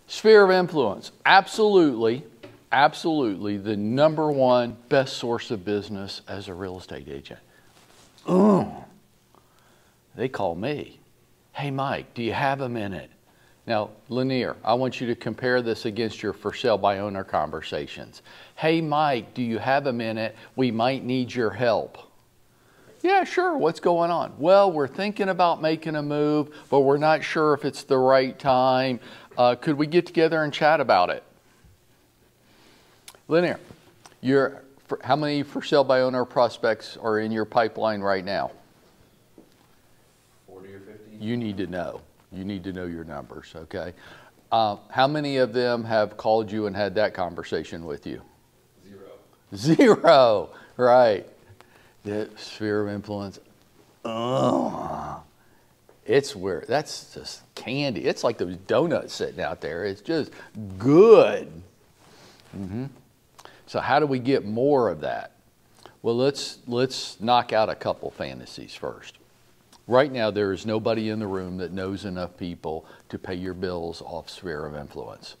Sphere of influence, absolutely, absolutely the number one best source of business as a real estate agent. They call me. Hey, Mike, do you have a minute? Now, Lanier, I want you to compare this against your for sale by owner conversations. Hey, Mike, do you have a minute? We might need your help. Yeah, sure. What's going on? Well, we're thinking about making a move, but we're not sure if it's the right time. Could we get together and chat about it? Lanier, how many for sale by owner prospects are in your pipeline right now? 40 or 50. You need to know. You need to know your numbers, okay? How many of them have called you and had that conversation with you? 0. 0, right. The sphere of influence. It's where, that's just candy. It's like those donuts sitting out there. It's just good. So how do we get more of that? Well, let's knock out a couple fantasies first. Right now, there is nobody in the room that knows enough people to pay your bills off sphere of influence.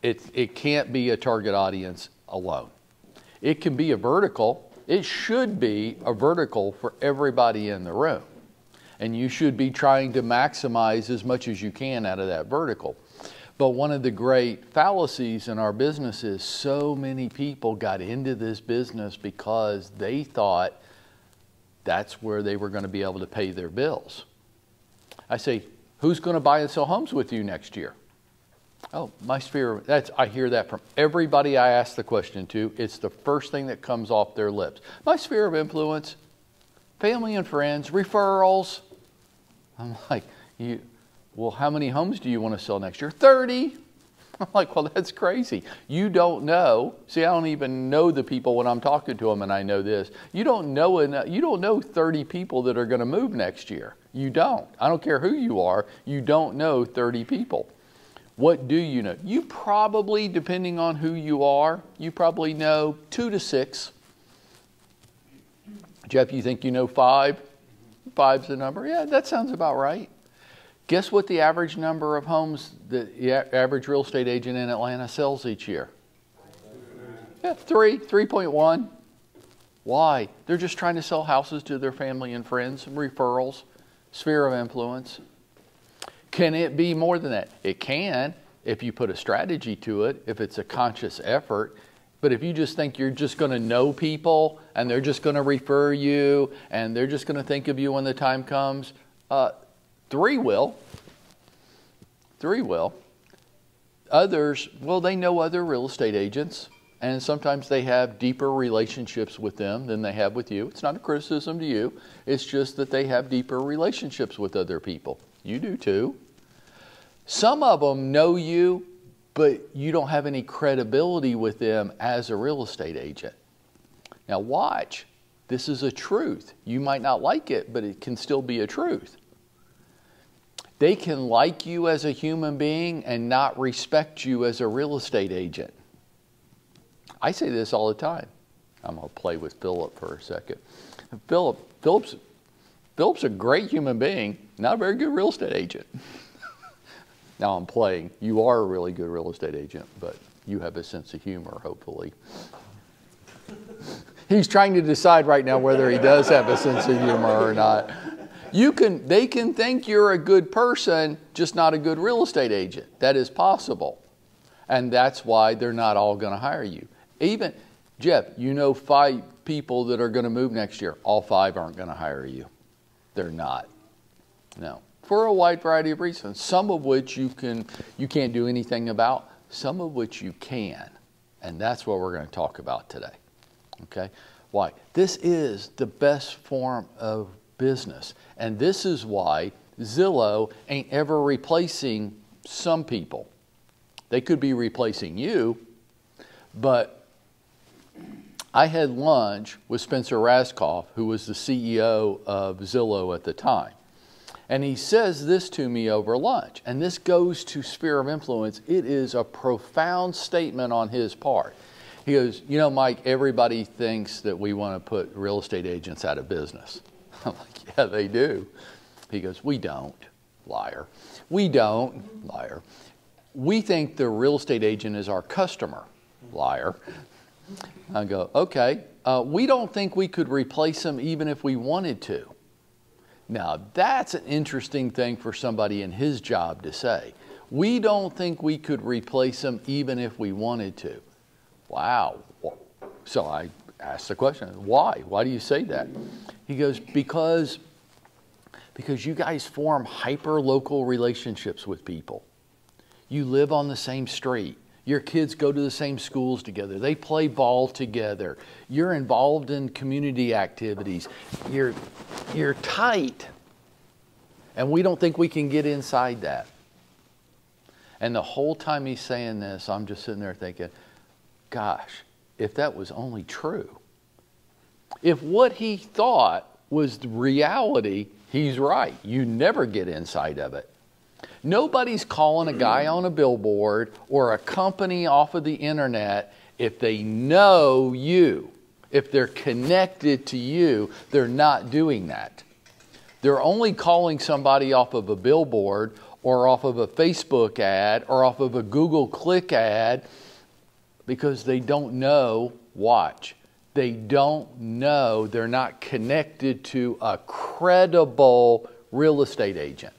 It can't be a target audience alone. It can be a vertical. It should be a vertical for everybody in the room. And you should be trying to maximize as much as you can out of that vertical. But one of the great fallacies in our business is so many people got into this business because they thought that's where they were going to be able to pay their bills. I say, who's going to buy and sell homes with you next year? Oh, my sphere, I hear that from everybody I ask the question to. It's the first thing that comes off their lips. My sphere of influence, family and friends, referrals. I'm like, well, how many homes do you want to sell next year? 30. I'm like, well, that's crazy. You don't know. See, I don't even know the people when I'm talking to them, and I know this. You don't know enough, you don't know 30 people that are going to move next year. You don't. I don't care who you are. You don't know 30 people. What do you know? You probably, depending on who you are, you probably know 2 to 6. Jeff, you think you know 5? 5's the number? Yeah, that sounds about right. Guess what the average number of homes the average real estate agent in Atlanta sells each year? Yeah, 3.1. Why? They're just trying to sell houses to their family and friends, referrals, sphere of influence. Can it be more than that? It can, if you put a strategy to it, if it's a conscious effort. But if you just think you're just going to know people and they're just going to refer you and they're just going to think of you when the time comes, 3 will. 3 will. Others, well, they know other real estate agents, and sometimes they have deeper relationships with them than they have with you. It's not a criticism to you. It's just that they have deeper relationships with other people. You do too. Some of them know you, but you don't have any credibility with them as a real estate agent. Now watch. This is a truth. You might not like it, but it can still be a truth. They can like you as a human being and not respect you as a real estate agent. I say this all the time. I'm going to play with Philip for a second. Philip's a great human being, not a very good real estate agent. Now I'm playing. You are a really good real estate agent, but you have a sense of humor, hopefully. He's trying to decide right now whether he does have a sense of humor or not. They can think you're a good person, just not a good real estate agent. That is possible. And that's why they're not all going to hire you. Even, Jeff, you know 5 people that are going to move next year. All 5 aren't going to hire you. They're not. No. For a wide variety of reasons. Some of which you can't do anything about. Some of which you can. And that's what we're going to talk about today. Okay? Why? This is the best form of business. And this is why Zillow ain't ever replacing some people. They could be replacing you, but I had lunch with Spencer Raskoff, who was the CEO of Zillow at the time. And he says this to me over lunch, and this goes to sphere of influence. It is a profound statement on his part. He goes, you know, Mike, everybody thinks that we want to put real estate agents out of business. I'm like, yeah, they do. He goes, we don't. Liar. We don't. Liar. we think the real estate agent is our customer. Liar. I go, okay, we don't think we could replace them even if we wanted to. Now, that's an interesting thing for somebody in his job to say. We don't think we could replace them even if we wanted to. Wow. So I asked the question, why? Why do you say that? He goes, because you guys form hyper-local relationships with people. You live on the same street. Your kids go to the same schools together. They play ball together. You're involved in community activities. You're tight. And we don't think we can get inside that. And the whole time he's saying this, I'm just sitting there thinking, gosh, if that was only true. If what he thought was the reality, he's right. You never get inside of it. Nobody's calling a guy on a billboard or a company off of the internet if they know you. If they're connected to you, they're not doing that. They're only calling somebody off of a billboard or off of a Facebook ad or off of a Google Click ad because they don't know, watch, they don't know, they're not connected to a credible real estate agent.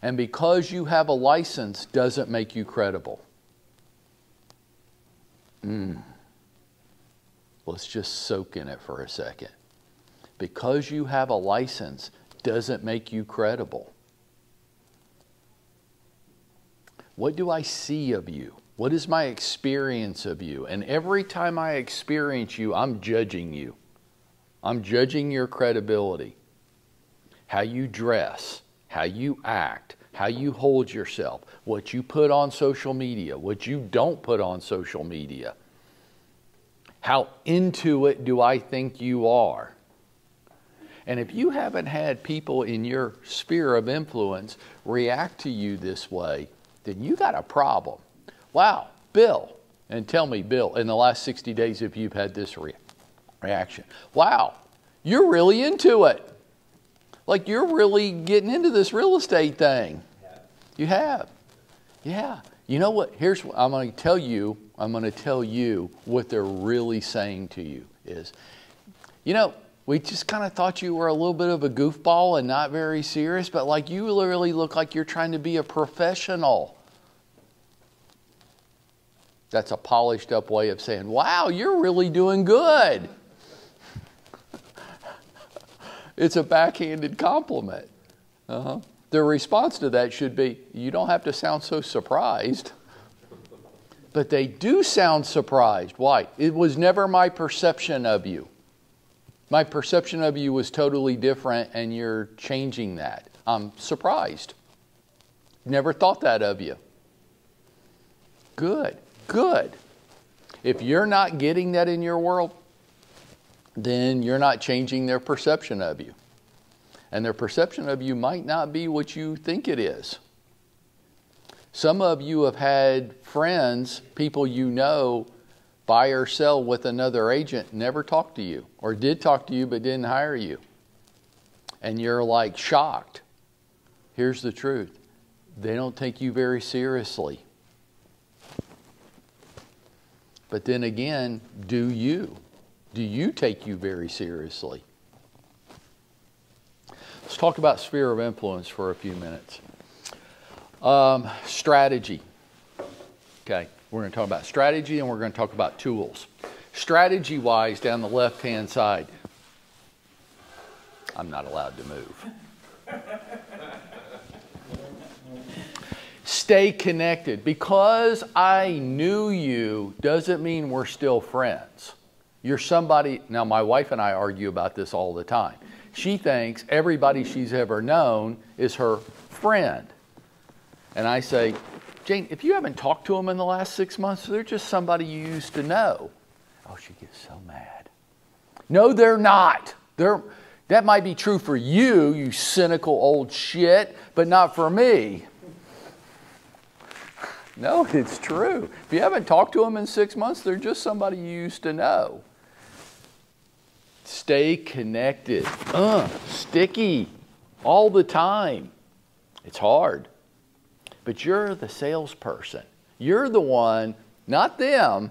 And because you have a license doesn't make you credible. Let's just soak in it for a second. Because you have a license doesn't make you credible. What do I see of you? What is my experience of you? And every time I experience you, I'm judging you. I'm judging your credibility. How you dress, how you act, how you hold yourself, what you put on social media, what you don't put on social media. How into it do I think you are? And if you haven't had people in your sphere of influence react to you this way, then you got a problem. Wow, Bill, and tell me, Bill, in the last 60 days if you've had this reaction. Wow, you're really into it. Like you're really getting into this real estate thing. You have. Yeah. You know what? Here's what I'm going to tell you. I'm going to tell you what they're really saying to you is, you know, we just kind of thought you were a little bit of a goofball and not very serious, but like you literally look like you're trying to be a professional. That's a polished up way of saying, wow, you're really doing good. It's a backhanded compliment. Their response to that should be, you don't have to sound so surprised. But they do sound surprised. Why? It was never my perception of you. My perception of you was totally different and you're changing that. I'm surprised. Never thought that of you. Good, good. If you're not getting that in your world, then you're not changing their perception of you. And their perception of you might not be what you think it is. Some of you have had friends, people you know, buy or sell with another agent, never talk to you, or did talk to you but didn't hire you. And you're like shocked. Here's the truth. They don't take you very seriously. But then again, do you? Do you take you very seriously? Let's talk about sphere of influence for a few minutes. Strategy. Okay, we're going to talk about strategy and we're going to talk about tools. Strategy-wise, down the left-hand side, I'm not allowed to move. Stay connected. Because I knew you doesn't mean we're still friends. You're somebody, now my wife and I argue about this all the time. She thinks everybody she's ever known is her friend. And I say, Jane, if you haven't talked to them in the last 6 months, they're just somebody you used to know. Oh, she gets so mad. No, they're not. That might be true for you, you cynical old shit, but not for me. No, it's true. If you haven't talked to them in 6 months, they're just somebody you used to know. Stay connected. Sticky all the time. It's hard. but you're the salesperson. You're the one, not them.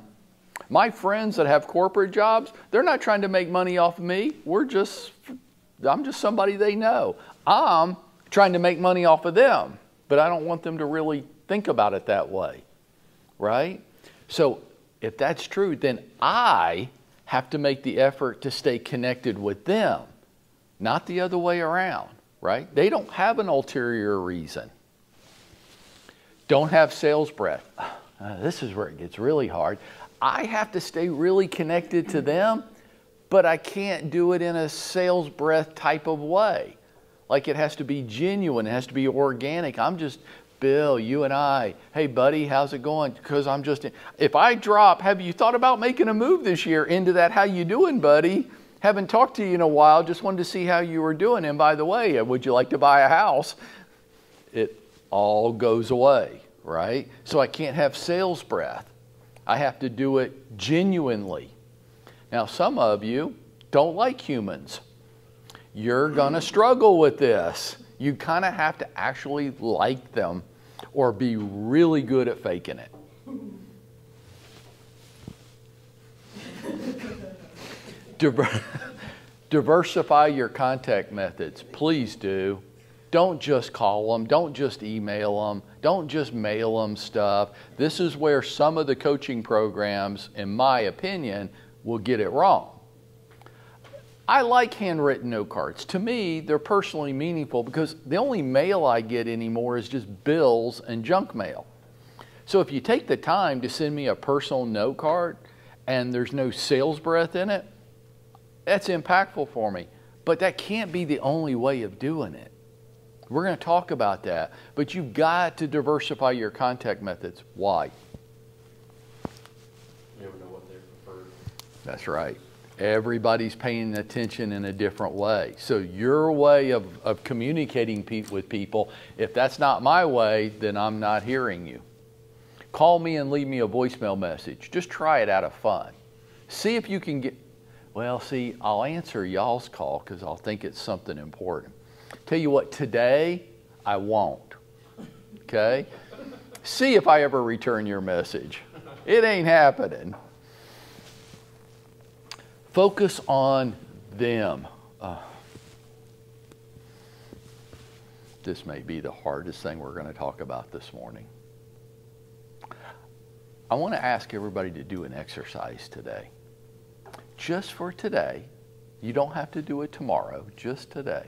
My friends that have corporate jobs, they're not trying to make money off of me. I'm just somebody they know. I'm trying to make money off of them, but I don't want them to really think about it that way, right? So if that's true, then I have to make the effort to stay connected with them, not the other way around, right? They don't have an ulterior reason. Don't have sales breath. This is where it gets really hard. I have to stay really connected to them, but I can't do it in a sales breath type of way. Like it has to be genuine, it has to be organic. I'm just, Bill, you and I, hey buddy, how's it going? Because I'm just, if I drop, have you thought about making a move this year into that, how you doing, buddy? Haven't talked to you in a while, just wanted to see how you were doing. And by the way, would you like to buy a house? It all goes away, right? So I can't have sales breath. I have to do it genuinely. Now, some of you don't like humans. You're going to struggle with this. You kind of have to actually like them or be really good at faking it. Diversify your contact methods. Please do. Don't just call them. Don't just email them. Don't just mail them stuff. This is where some of the coaching programs, in my opinion, will get it wrong. I like handwritten note cards. To me, they're personally meaningful because the only mail I get anymore is just bills and junk mail. So if you take the time to send me a personal note card and there's no sales breath in it, that's impactful for me. But that can't be the only way of doing it. We're going to talk about that. But you've got to diversify your contact methods. Why? You never know what they prefer. That's right. Everybody's paying attention in a different way. So your way of communicating with people, if that's not my way, then I'm not hearing you. Call me and leave me a voicemail message. Just try it out of fun. See if you can get, well, see, I'll answer y'all's call because I'll think it's something important. Tell you what, today I won't. Okay? See if I ever return your message. It ain't happening. Focus on them. This may be the hardest thing we're going to talk about this morning. I want to ask everybody to do an exercise today. Just for today. You don't have to do it tomorrow, just today.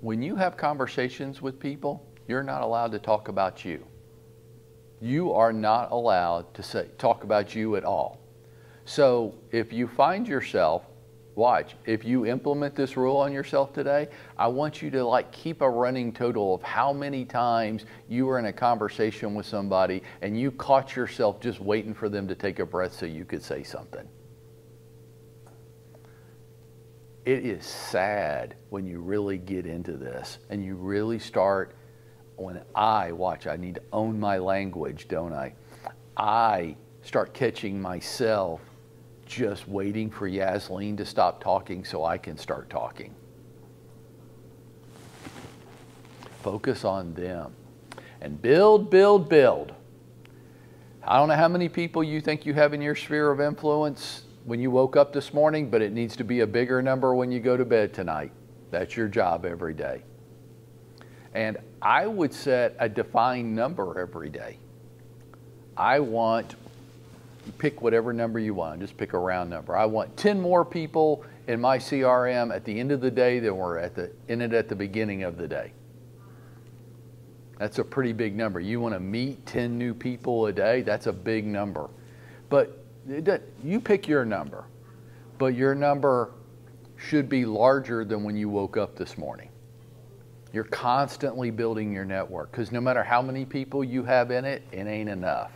When you have conversations with people, you're not allowed to talk about you. You are not allowed to talk about you at all. So if you find yourself, watch, if you implement this rule on yourself today, I want you to keep a running total of how many times you were in a conversation with somebody and you caught yourself just waiting for them to take a breath so you could say something. It is sad when you really get into this and you really start, I need to own my language, don't I? I start catching myself just waiting for Yasleen to stop talking so I can start talking. Focus on them. And build, build, build. I don't know how many people you think you have in your sphere of influence when you woke up this morning, but it needs to be a bigger number when you go to bed tonight. That's your job every day. And I would set a defined number every day. Pick whatever number you want. Just pick a round number. I want 10 more people in my CRM at the end of the day than were in it at the beginning of the day. That's a pretty big number. You want to meet 10 new people a day? That's a big number. But you pick your number. But your number should be larger than when you woke up this morning. You're constantly building your network because no matter how many people you have in it, it ain't enough.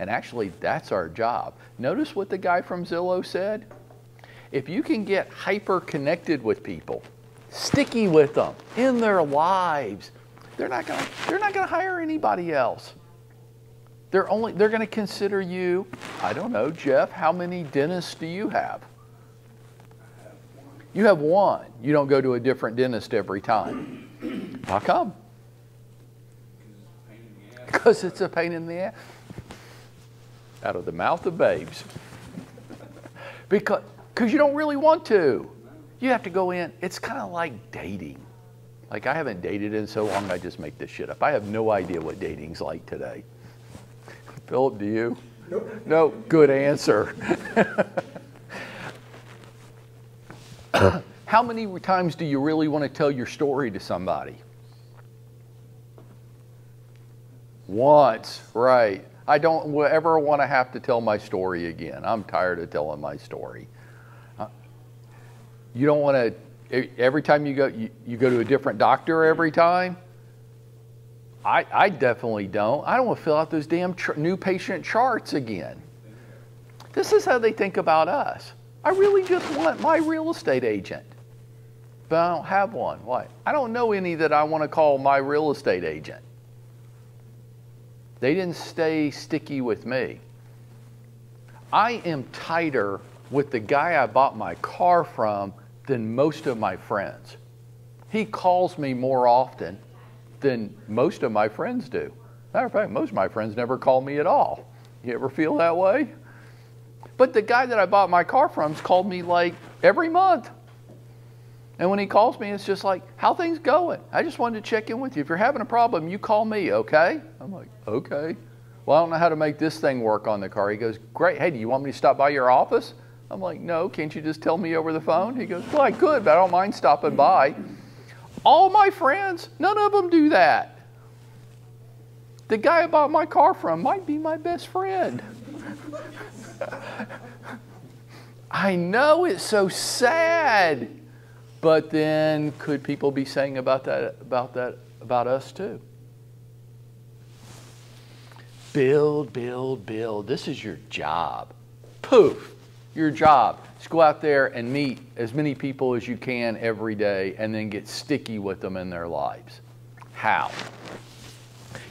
And actually, that's our job. Notice what the guy from Zillow said. If you can get hyper connected with people, sticky with them in their lives, they're not going to hire anybody else. They're going to consider you, I don't know, Jeff, how many dentists do you have? You have one. You don't go to a different dentist every time. How come? Because it's a pain in the ass. Out of the mouth of babes. Because you don't really want to. You have to go in. It's kind of like dating. Like, I haven't dated in so long, I just make this shit up. I have no idea what dating's like today. Philip, do you? Nope. No, good answer. How many times do you really want to tell your story to somebody? Once, right. I don't ever want to have to tell my story again. I'm tired of telling my story. You don't want to, every time you go to a different doctor every time? I definitely don't. I don't want to fill out those damn new patient charts again. This is how they think about us. I really just want my real estate agent, but I don't have one. Why? I don't know any that I want to call my real estate agent. They didn't stay sticky with me. I am tighter with the guy I bought my car from than most of my friends. He calls me more often than most of my friends do. Matter of fact, most of my friends never call me at all. You ever feel that way? But the guy that I bought my car from's called me like every month. And when he calls me, it's just like, how things going? I just wanted to check in with you. If you're having a problem, you call me, okay? I'm like, okay. Well, I don't know how to make this thing work on the car. He goes, great. Hey, do you want me to stop by your office? I'm like, no, can't you just tell me over the phone? He goes, well, I could, but I don't mind stopping by. All my friends, none of them do that. The guy I bought my car from might be my best friend. I know, it's so sad. But then could people be saying about us too? Build, build, build. This is your job. Poof, your job. Just go out there and meet as many people as you can every day and then get sticky with them in their lives. How?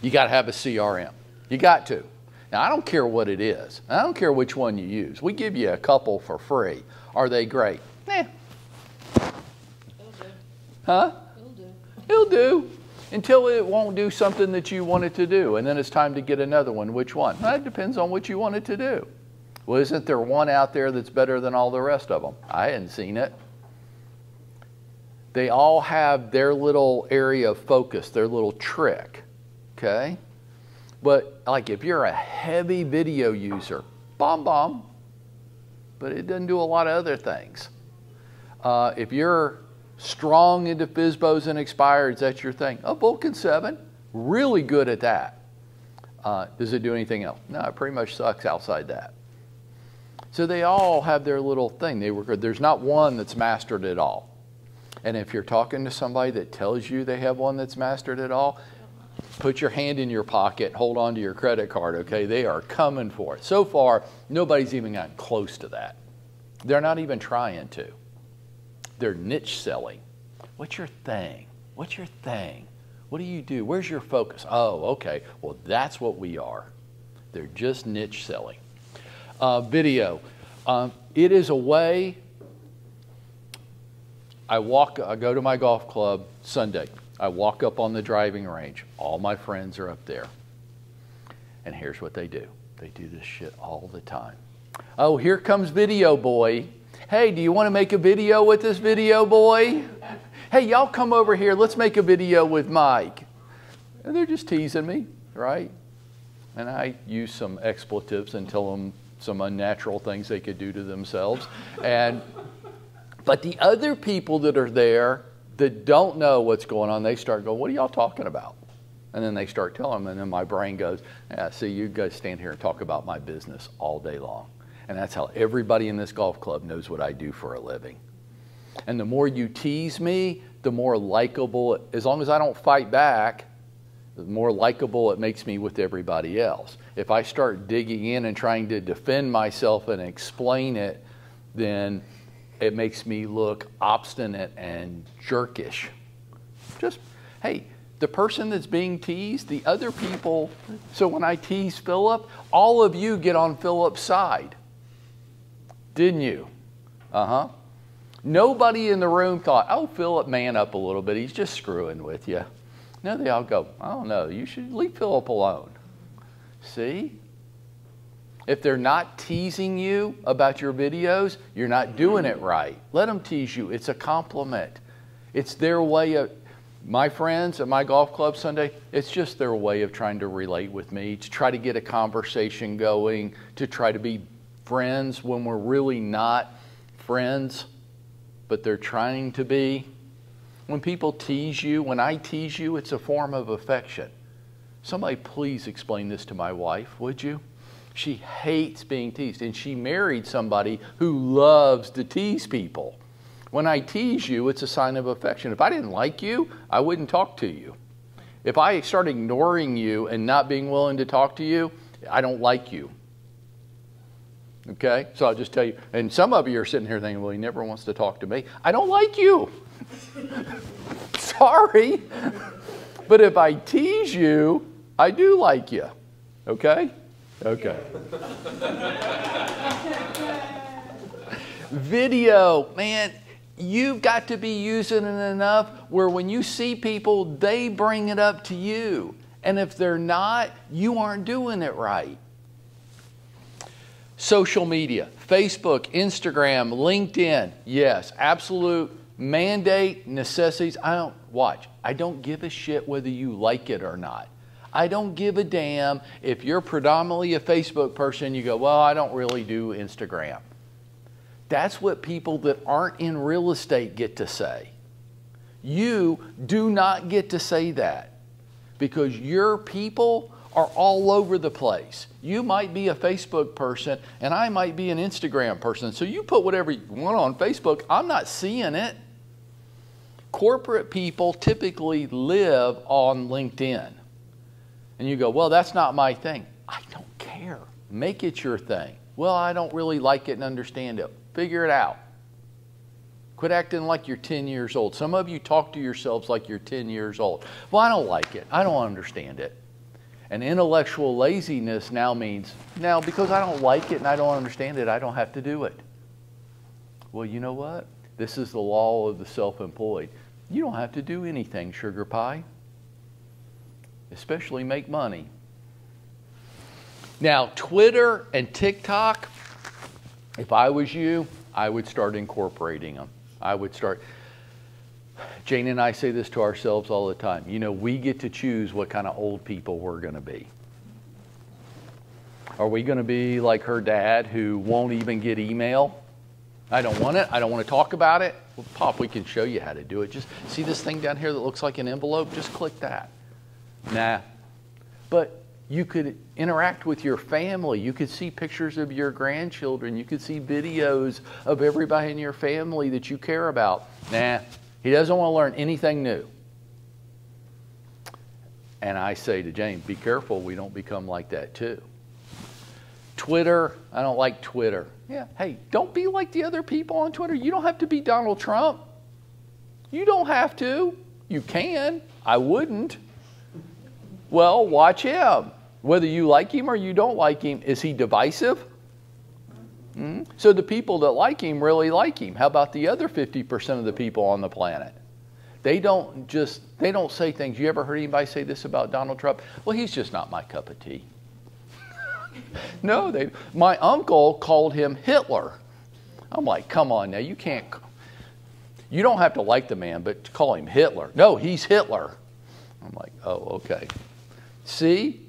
You got to have a CRM. You got to. Now, I don't care what it is. I don't care which one you use. We give you a couple for free. Are they great? Nah. Huh? It'll do. It'll do. Until it won't do something that you want it to do. And then it's time to get another one. Which one? That depends on what you want it to do. Well, isn't there one out there that's better than all the rest of them? I hadn't seen it. They all have their little area of focus, their little trick. Okay? But like if you're a heavy video user, bomb. But it doesn't do a lot of other things. If you're strong into FSBOs and expireds, that's your thing. Oh, Vulcan 7, really good at that. Does it do anything else? No, it pretty much sucks outside that. So they all have their little thing. There's not one that's mastered it all. And if you're talking to somebody that tells you they have one that's mastered it all, put your hand in your pocket, hold on to your credit card, okay? They are coming for it. So far, nobody's even gotten close to that. They're not even trying to. They're niche selling. What's your thing? What's your thing? What do you do? Where's your focus? Oh, okay. Well, that's what we are. They're just niche selling. Video. It is a way. I go to my golf club Sunday. I walk up on the driving range. All my friends are up there. And here's what they do. They do this shit all the time. Oh, here comes Video Boy. Hey, do you want to make a video with this Video Boy? Hey, y'all come over here. Let's make a video with Mike. And they're just teasing me, right? And I use some expletives and tell them some unnatural things they could do to themselves. But the other people that are there that don't know what's going on, they start going, what are y'all talking about? And then they start telling them, and then my brain goes, yeah, see, you guys stand here and talk about my business all day long. And that's how everybody in this golf club knows what I do for a living. And the more you tease me, the more likable, as long as I don't fight back, the more likable it makes me with everybody else. If I start digging in and trying to defend myself and explain it, then it makes me look obstinate and jerkish. Just, hey, the person that's being teased, the other people, so when I tease Philip, all of you get on Philip's side. Didn't you? Uh-huh. Nobody in the room thought, oh, Philip, man up a little bit. He's just screwing with you. No, they all go, I don't know, you should leave Philip alone. See? If they're not teasing you about your videos, you're not doing it right. Let them tease you. It's a compliment. It's their way of, my friends at my golf club Sunday, it's just their way of trying to relate with me, to try to get a conversation going, to try to be friends when we're really not friends, but they're trying to be. When people tease you, when I tease you, it's a form of affection. Somebody please explain this to my wife, would you? She hates being teased, and she married somebody who loves to tease people. When I tease you, it's a sign of affection. If I didn't like you, I wouldn't talk to you. If I start ignoring you and not being willing to talk to you, I don't like you. Okay? So I'll just tell you, and some of you are sitting here thinking, well, he never wants to talk to me. I don't like you. Sorry. But if I tease you, I do like you. Okay? Okay. Video, man, you've got to be using it enough where when you see people, they bring it up to you. And if they're not, you aren't doing it right. Social media, Facebook, Instagram, LinkedIn, yes, absolute mandate, necessities. I don't give a shit whether you like it or not. I don't give a damn if you're predominantly a Facebook person, you go, well, I don't really do Instagram. That's what people that aren't in real estate get to say. You do not get to say that because your people are all over the place. You might be a Facebook person and I might be an Instagram person. So you put whatever you want on Facebook, I'm not seeing it. Corporate people typically live on LinkedIn. And you go, well, that's not my thing. I don't care. Make it your thing. Well, I don't really like it and understand it. Figure it out. Quit acting like you're 10 years old. Some of you talk to yourselves like you're 10 years old. Well, I don't like it. I don't understand it. And intellectual laziness now means, now because I don't like it and I don't understand it, I don't have to do it. Well, you know what? This is the law of the self-employed. You don't have to do anything, sugar pie. Especially make money. Now, Twitter and TikTok, if I was you, I would start incorporating them. I would start. Jane and I say this to ourselves all the time. You know, we get to choose what kind of old people we're going to be. Are we going to be like her dad who won't even get email? I don't want it. I don't want to talk about it. Well, Pop, we can show you how to do it. Just see this thing down here that looks like an envelope? Just click that. Nah. But you could interact with your family. You could see pictures of your grandchildren. You could see videos of everybody in your family that you care about. Nah. He doesn't want to learn anything new. And I say to Jane, be careful we don't become like that too. Twitter, I don't like Twitter. Yeah, hey, don't be like the other people on Twitter. You don't have to be Donald Trump. You don't have to. You can. I wouldn't. Well, watch him. Whether you like him or you don't like him, is he divisive? So the people that like him really like him. How about the other 50% of the people on the planet? They don't say things. You ever heard anybody say this about Donald Trump? Well, he's just not my cup of tea. No, my uncle called him Hitler. I'm like, come on now, you don't have to like the man, but call him Hitler. No, he's Hitler. I'm like, oh, okay. See?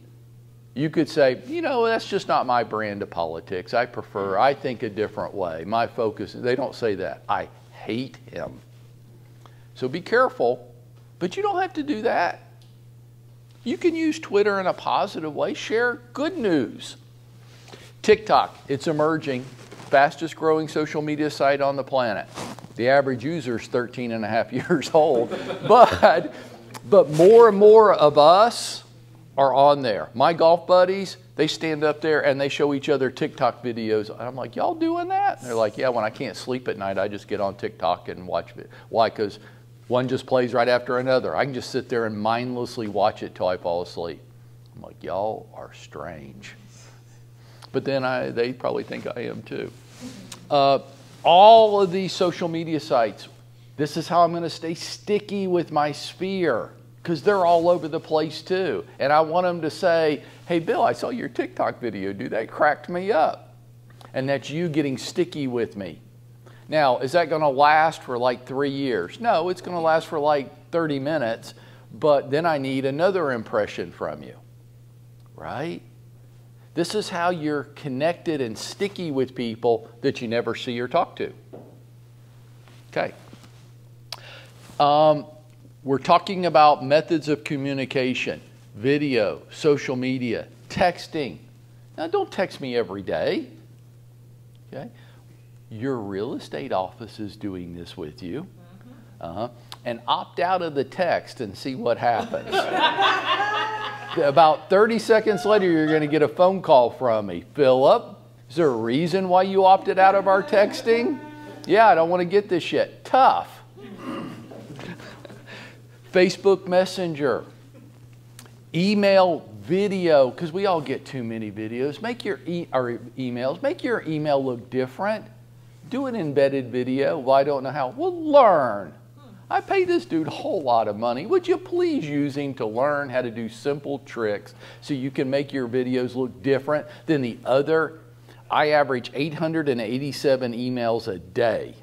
You could say, you know, that's just not my brand of politics. I think a different way. My focus, they don't say that. I hate him. So be careful, but you don't have to do that. You can use Twitter in a positive way. Share good news. TikTok, it's emerging. Fastest growing social media site on the planet. The average user is 13 and a half years old. But more and more of us are on there. My golf buddies, they stand up there and they show each other TikTok videos. I'm like, y'all doing that? And they're like, yeah, when I can't sleep at night, I just get on TikTok and watch it. Why? Because one just plays right after another. I can just sit there and mindlessly watch it till I fall asleep. I'm like, y'all are strange. But then they probably think I am too. All of these social media sites, this is how I'm going to stay sticky with my sphere. because they're all over the place too. And I want them to say, hey, Bill, I saw your TikTok video, dude. That cracked me up. And that's you getting sticky with me. Now, is that going to last for like 3 years? No, it's going to last for like 30 minutes, but then I need another impression from you, right? This is how you're connected and sticky with people that you never see or talk to. Okay. We're talking about methods of communication, video, social media, texting. Now, don't text me every day. Okay. Your real estate office is doing this with you. And opt out of the text and see what happens. About 30 seconds later, you're going to get a phone call from me. Philip, is there a reason why you opted out of our texting? Yeah, I don't want to get this yet. Tough. Facebook Messenger. Email, video, because we all get too many videos. Make your emails, make your email look different. Do an embedded video. Well, I don't know how. Well, learn. I pay this dude a whole lot of money. Would you please use him to learn how to do simple tricks so you can make your videos look different than the other? I average 887 emails a day.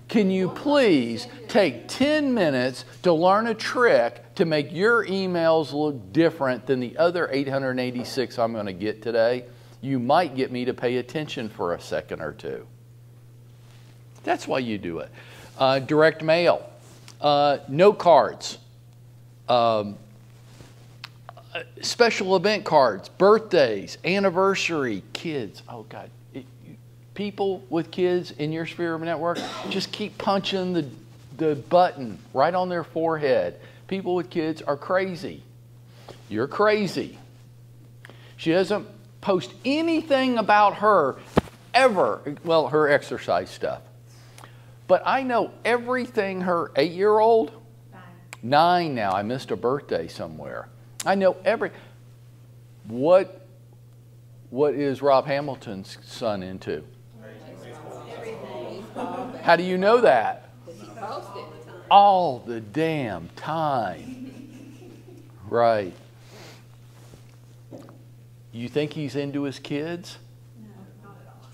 Can you please take 10 minutes to learn a trick to make your emails look different than the other 886 I'm going to get today? You might get me to pay attention for a second or two. That's why you do it. Direct mail, note cards, special event cards, birthdays, anniversary, kids. Oh, God. People with kids in your sphere of network, just keep punching the button right on their forehead. People with kids are crazy. You're crazy. She doesn't post anything about her ever, well, her exercise stuff. But I know everything her 8-year-old, 9 now, I missed a birthday somewhere. I know what is Rob Hamilton's son into? How do you know that? All the damn time. Right. You think he's into his kids?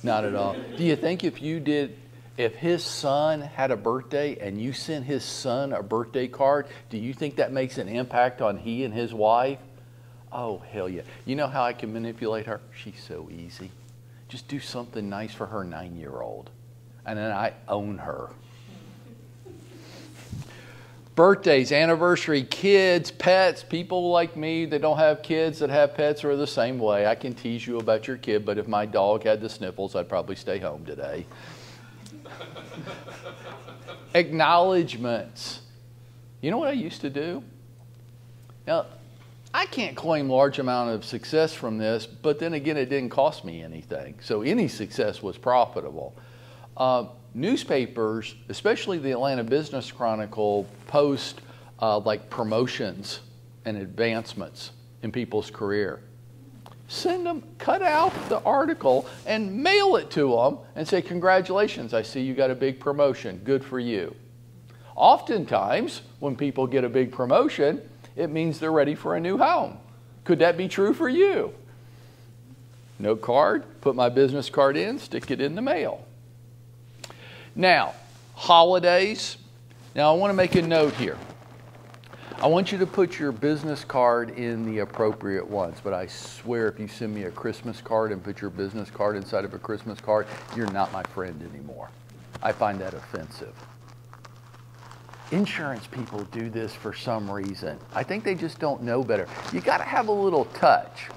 Not at all. Do you think if his son had a birthday and you sent his son a birthday card, do you think that makes an impact on he and his wife? Oh, hell yeah. You know how I can manipulate her? She's so easy. Just do something nice for her 9-year-old. And then I own her. Birthdays, anniversary, kids, pets, people like me that don't have kids that have pets are the same way. I can tease you about your kid, but if my dog had the sniffles, I'd probably stay home today. Acknowledgements. You know what I used to do? Now, I can't claim large amount of success from this, but then again, it didn't cost me anything. So any success was profitable. Newspapers, especially the Atlanta Business Chronicle, post like promotions and advancements in people's career. Send them, cut out the article and mail it to them and say, congratulations, I see you got a big promotion. Good for you. Oftentimes, when people get a big promotion, it means they're ready for a new home. Could that be true for you? Note card, put my business card in, stick it in the mail. Now, holidays. Now, I want to make a note here. I want you to put your business card in the appropriate ones, but I swear if you send me a Christmas card and put your business card inside of a Christmas card, you're not my friend anymore. I find that offensive. Insurance people do this for some reason. I think they just don't know better. You got to have a little touch.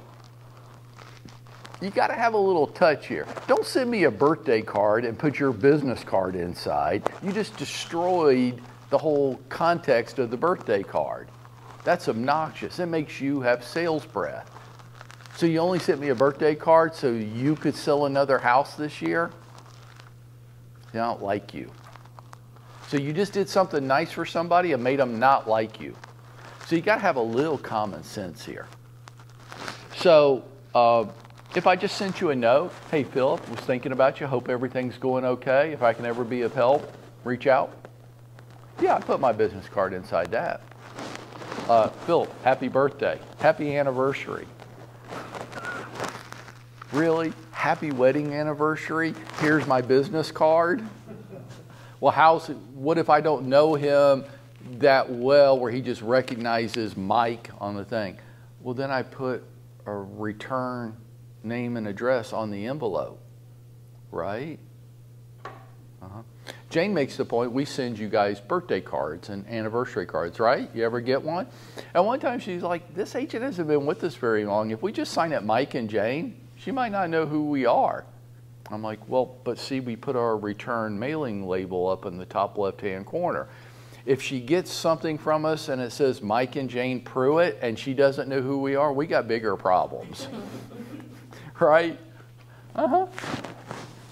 You got to have a little touch here. Don't send me a birthday card and put your business card inside. You just destroyed the whole context of the birthday card. That's obnoxious. It makes you have sales breath. So you only sent me a birthday card so you could sell another house this year? I don't like you. So you just did something nice for somebody and made them not like you. So you got to have a little common sense here. So if I just sent you a note, hey, Philip, was thinking about you, hope everything's going okay. If I can ever be of help, reach out. Yeah, I put my business card inside that. Phil, happy birthday. Happy anniversary. Really? Happy wedding anniversary? Here's my business card? Well, what if I don't know him that well where he just recognizes Mike on the thing? Well, then I put a return name and address on the envelope, right? Jane makes the point, we send you guys birthday cards and anniversary cards, right? You ever get one? At one time she's like, this agent hasn't been with us very long. If we just sign it Mike and Jane, she might not know who we are. I'm like, well, but see, we put our return mailing label up in the top left-hand corner. If she gets something from us and it says Mike and Jane Pruitt and she doesn't know who we are, we got bigger problems, right?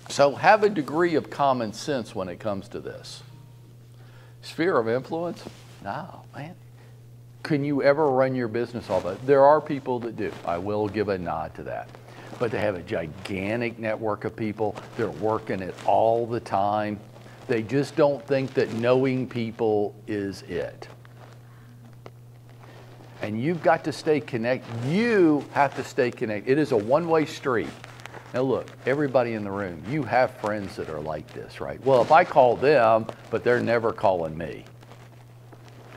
So have a degree of common sense when it comes to this. Sphere of influence? No, man. Can you ever run your business off of it? There are people that do. I will give a nod to that. But they have a gigantic network of people. They're working it all the time. They just don't think that knowing people is it. And you've got to stay connected. You have to stay connected. It is a one-way street. Now look, everybody in the room, you have friends that are like this, right? Well, if I call them, but they're never calling me.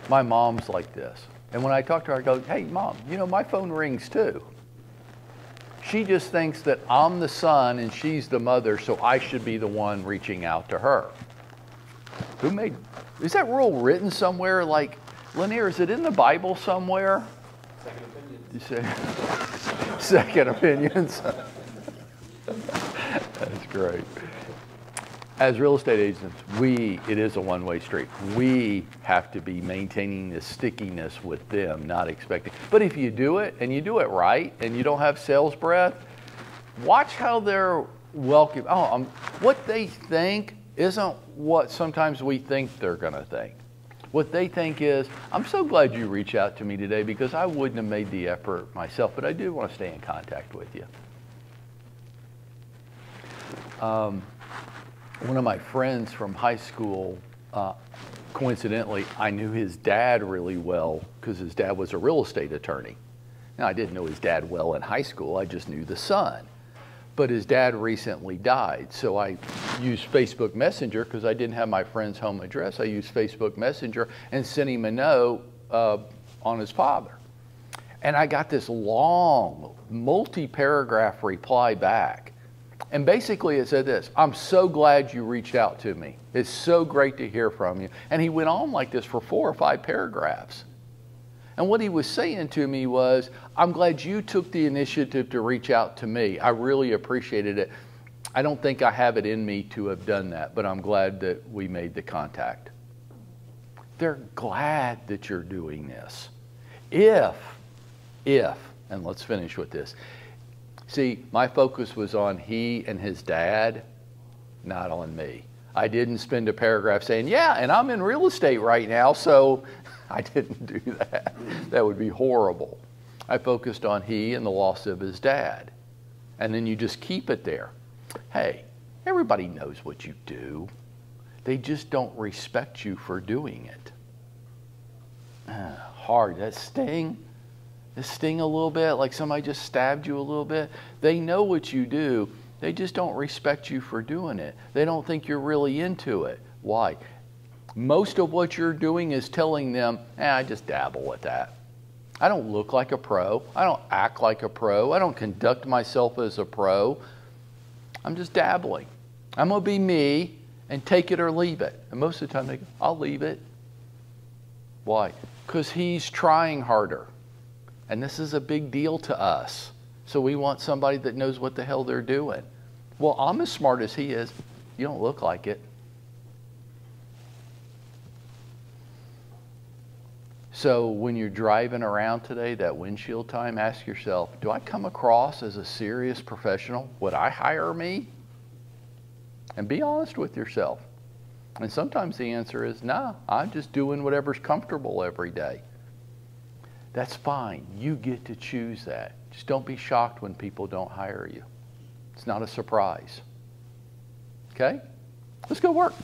My mom's like this. And when I talk to her, I go, hey, Mom, you know, my phone rings too. She just thinks that I'm the son and she's the mother, so I should be the one reaching out to her. Is that rule written somewhere? Like, Lanier, is it in the Bible somewhere? Second opinion. You say, second opinions. That's great. As real estate agents, it is a one-way street. We have to be maintaining the stickiness with them, not expecting. But if you do it, and you do it right, and you don't have sales breath, watch how they're welcome. What they think isn't what sometimes we think they're going to think. What they think is, I'm so glad you reached out to me today because I wouldn't have made the effort myself, but I do want to stay in contact with you. One of my friends from high school, coincidentally, I knew his dad really well because his dad was a real estate attorney. Now, I didn't know his dad well in high school, I just knew the son. But his dad recently died, so I used Facebook Messenger because I didn't have my friend's home address. I used Facebook Messenger and sent him a note on his father. And I got this long, multi-paragraph reply back. And basically it said this, I'm so glad you reached out to me. It's so great to hear from you. And he went on like this for 4 or 5 paragraphs. And what he was saying to me was, I'm glad you took the initiative to reach out to me. I really appreciated it. I don't think I have it in me to have done that, but I'm glad that we made the contact. They're glad that you're doing this. If, and let's finish with this. See, my focus was on he and his dad, not on me. I didn't spend a paragraph saying, yeah, and I'm in real estate right now, so I didn't do that. That would be horrible. I focused on he and the loss of his dad. And then you just keep it there. Hey, everybody knows what you do. They just don't respect you for doing it. Hard. That sting? Does it sting a little bit, like somebody just stabbed you a little bit? They know what you do. They just don't respect you for doing it. They don't think you're really into it. Why? Most of what you're doing is telling them, I just dabble with that. I don't look like a pro. I don't act like a pro. I don't conduct myself as a pro. I'm just dabbling. I'm going to be me and take it or leave it. And most of the time they go, I'll leave it. Why? Because he's trying harder. And this is a big deal to us. So we want somebody that knows what the hell they're doing. Well, I'm as smart as he is. You don't look like it. So when you're driving around today, that windshield time, ask yourself, do I come across as a serious professional? Would I hire me? And be honest with yourself. And sometimes the answer is, no, I'm just doing whatever's comfortable every day. That's fine. You get to choose that. Just don't be shocked when people don't hire you. It's not a surprise. Okay? Let's go work.